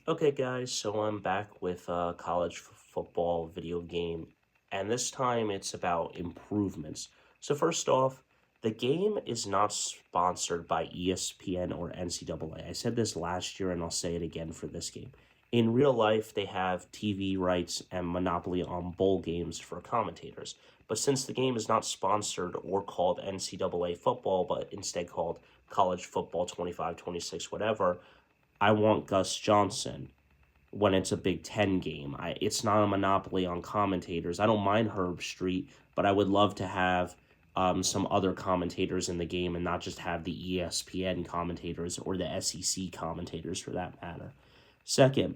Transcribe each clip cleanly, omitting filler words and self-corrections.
Okay, guys, so I'm back with a college football video game, and this time it's about improvements. So, first off, the game is not sponsored by ESPN or NCAA. I said this last year, and I'll say it again for this game. In real life, they have TV rights and monopoly on bowl games for commentators. But since the game is not sponsored or called NCAA football, but instead called college football 25, 26, whatever, I want Gus Johnson when it's a Big Ten game. It's not a monopoly on commentators. I don't mind Herb Street, but I would love to have some other commentators in the game and not just have the ESPN commentators or the SEC commentators for that matter. Second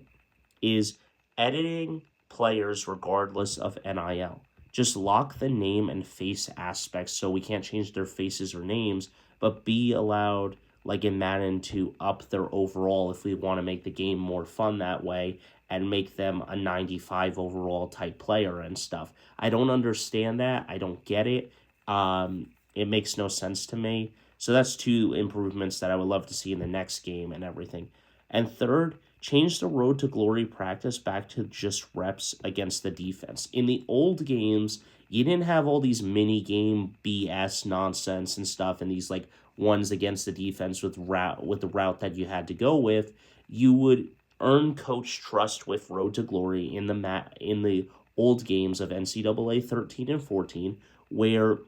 is editing players regardless of NIL. Just lock the name and face aspects so we can't change their faces or names, but be allowed, like in Madden, to up their overall if we want to make the game more fun that way and make them a 95 overall type player and stuff. I don't understand that. I don't get it. It makes no sense to me. So that's two improvements that I would love to see in the next game and everything. And third, change the road to glory practice back to just reps against the defense. In the old games, you didn't have all these mini game BS nonsense and stuff and these like ones against the defense with the route that you had to go with. You would earn coach trust with road to glory in the old games of NCAA 13 and 14, where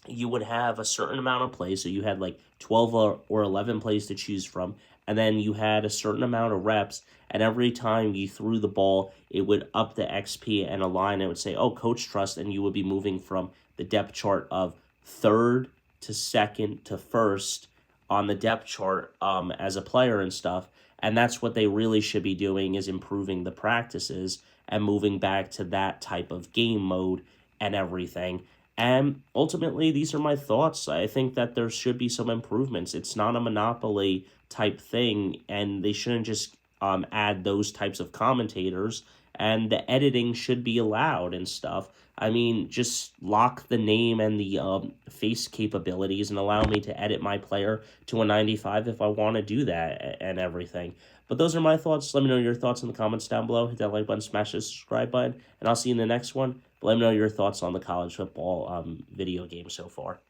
you would have a certain amount of plays. So you had like 12 or 11 plays to choose from. And then you had a certain amount of reps. And every time you threw the ball, it would up the XP and align. It would say, oh, coach trust. And you would be moving from the depth chart of third to second to first on the depth chart as a player and stuff. And that's what they really should be doing, is improving the practices and moving back to that type of game mode and everything. And ultimately, these are my thoughts. I think that there should be some improvements. It's not a monopoly type thing, and they shouldn't just add those types of commentators, and the editing should be allowed and stuff. I mean, just lock the name and the face capabilities and allow me to edit my player to a 95 if I want to do that and everything. But those are my thoughts. Let me know your thoughts in the comments down below. Hit that like button, smash the subscribe button, and I'll see you in the next one. But let me know your thoughts on the college football video game so far.